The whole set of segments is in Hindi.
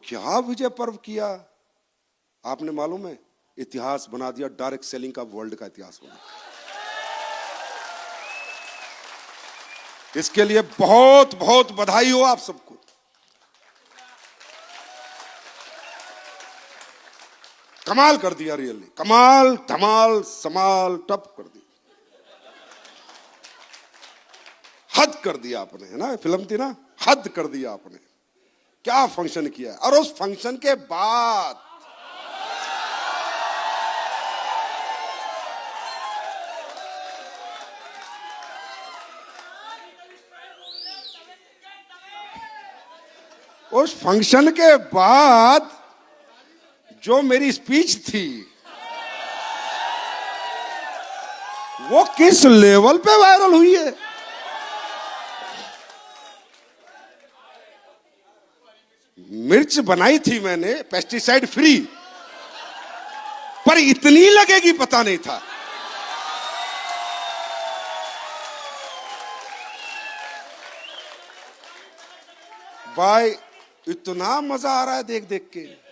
क्या विजय पर्व किया आपने, मालूम है? इतिहास बना दिया, डायरेक्ट सेलिंग का वर्ल्ड का इतिहास बना। इसके लिए बहुत बहुत बधाई हो आप सबको। कमाल कर दिया, रियली कमाल, धमाल समाल टप कर दिया, हद कर दिया आपने, है ना? फिल्म थी ना, हद कर दिया आपने। क्या फंक्शन किया, और उस फंक्शन के बाद जो मेरी स्पीच थी वो किस लेवल पे वायरल हुई है। मिर्च बनाई थी मैंने पेस्टिसाइड फ्री, पर इतनी लगेगी पता नहीं था। भाई इतना मजा आ रहा है देख देख के।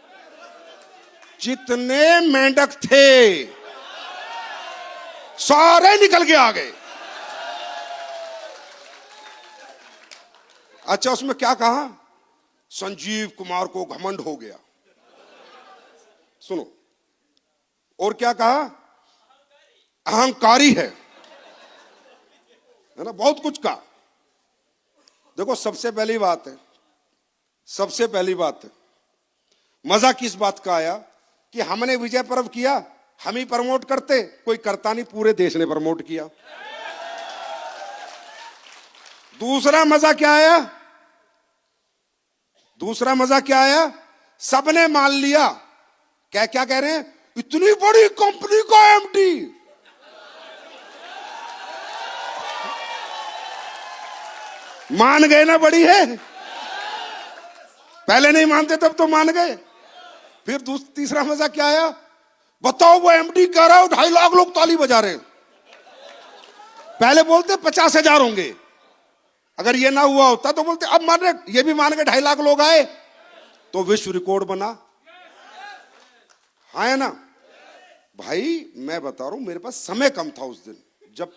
जितने मेंढक थे सारे निकल के आ गए। अच्छा, उसमें क्या कहा? संजीव कुमार को घमंड हो गया। सुनो, और क्या कहा? अहंकारी है ना? बहुत कुछ कहा। देखो, सबसे पहली बात है, मजा किस बात का आया कि हमने विजय पर्व किया, हम ही प्रमोट करते, कोई करता नहीं, पूरे देश ने प्रमोट किया। दूसरा मजा क्या आया? सबने मान लिया। क्या कह रहे हैं? इतनी बड़ी कंपनी का एमडी, मान गए ना, बड़ी है। पहले नहीं मानते, तब तो मान गए। फिर तीसरा मजा क्या आया? बताओ, वो एमडी कह रहा है 2.5 लाख लोग ताली बजा रहे हैं। पहले बोलते 50,000 होंगे, अगर ये ना हुआ होता तो बोलते अब मान रहे, ये भी मान के 2.5 लाख लोग आए तो विश्व रिकॉर्ड बना। हाँ है ना भाई? मैं बता रहा हूं, मेरे पास समय कम था उस दिन, जब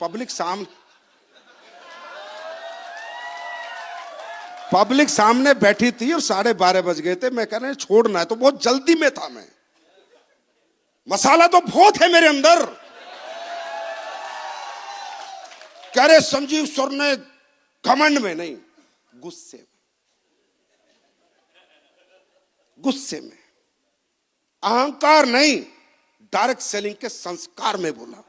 पब्लिक सामने बैठी थी और 12:30 बज गए थे। मैं कह रहे छोड़ना है, तो बहुत जल्दी में था मैं। मसाला तो बहुत है मेरे अंदर। कह रहे संजीव सर ने घमंड में नहीं, गुस्से में, अहंकार नहीं, डायरेक्ट सेलिंग के संस्कार में बोला।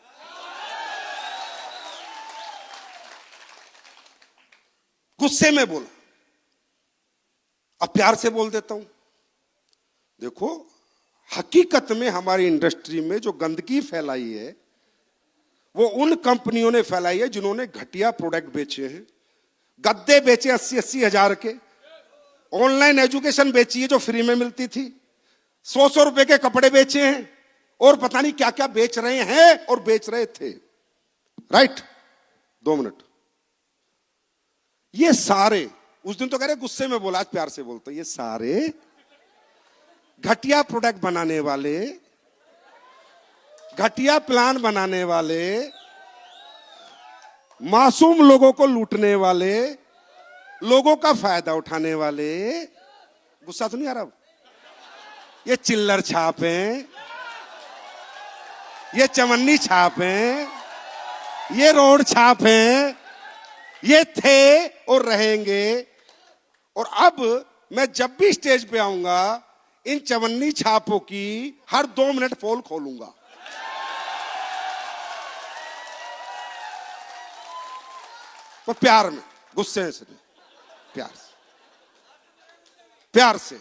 गुस्से में बोला। अब प्यार से बोल देता हूं। देखो, हकीकत में हमारी इंडस्ट्री में जो गंदगी फैलाई है वो उन कंपनियों ने फैलाई है जिन्होंने घटिया प्रोडक्ट बेचे हैं। गद्दे बेचे 80-80 हजार के, ऑनलाइन एजुकेशन बेची है जो फ्री में मिलती थी, 100 रुपए के कपड़े बेचे हैं, और पता नहीं क्या क्या बेच रहे हैं और बेच रहे थे। राइट? 2 मिनट। ये सारे, उस दिन तो कह रहे गुस्से में बोला, आज प्यार से बोलते, ये सारे घटिया प्रोडक्ट बनाने वाले, घटिया प्लान बनाने वाले, मासूम लोगों को लूटने वाले, लोगों का फायदा उठाने वाले, गुस्सा तो नहीं आ रहा? ये चिल्लर छाप हैं, ये चवन्नी छाप हैं, ये रोड छाप हैं, ये थे और रहेंगे। और अब मैं जब भी स्टेज पे आऊंगा, इन चवन्नी छापों की हर 2 मिनट पोल खोलूंगा। तो प्यार में, गुस्से से नहीं, प्यार से।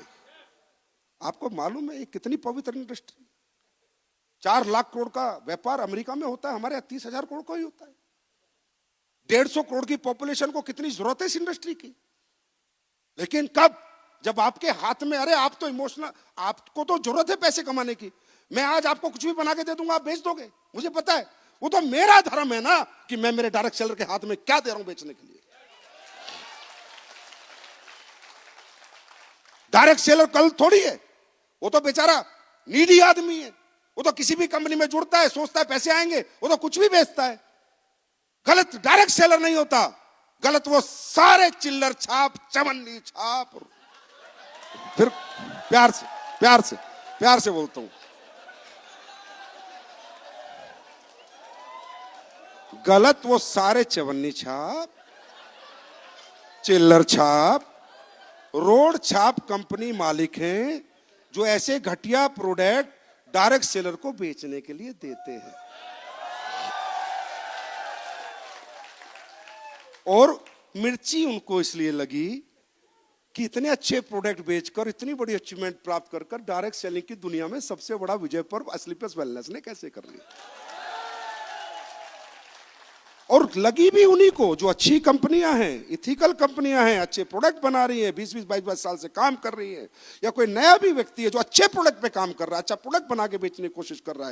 आपको मालूम है ये कितनी पवित्र इंडस्ट्री? 4 लाख करोड़ का व्यापार अमेरिका में होता है, हमारे 30,000 करोड़ का ही होता है। 150 करोड़ की पॉपुलेशन को कितनी जरूरत है इस इंडस्ट्री की। लेकिन कब? जब आपके हाथ में, अरे आप तो इमोशनल, आपको तो जरूरत है पैसे कमाने की। मैं आज आपको कुछ भी बना के दे दूंगा, आप बेच दोगे, मुझे पता है। वो तो मेरा धर्म है ना कि मैं मेरे डायरेक्ट सेलर के हाथ में क्या दे रहा हूं बेचने के लिए। डायरेक्ट सेलर कल थोड़ी है, वो तो बेचारा नीडी आदमी है, वो तो किसी भी कंपनी में जुड़ता है, सोचता है पैसे आएंगे, वो तो कुछ भी बेचता है। गलत डायरेक्ट सेलर नहीं होता, गलत वो सारे चिल्लर छाप, चवन्नी छाप। फिर प्यार से बोलता हूं, गलत वो सारे चवन्नी छाप, चिल्लर छाप, रोड छाप कंपनी मालिक हैं जो ऐसे घटिया प्रोडक्ट डायरेक्ट सेलर को बेचने के लिए देते हैं। और मिर्ची उनको इसलिए लगी कि इतने अच्छे प्रोडक्ट बेचकर इतनी बड़ी अचीवमेंट प्राप्त कर कर डायरेक्ट सेलिंग की दुनिया में सबसे बड़ा विजय पर्व स्लीपर्स वेलनेस ने कैसे कर लिया। और लगी भी उन्हीं को जो अच्छी कंपनियां हैं, इथिकल कंपनियां हैं, अच्छे प्रोडक्ट बना रही हैं, 20-20, 22-22 साल से काम कर रही हैं, या कोई नया भी व्यक्ति है जो अच्छे प्रोडक्ट पे काम कर रहा है, अच्छा प्रोडक्ट बना के बेचने की कोशिश कर रहा है।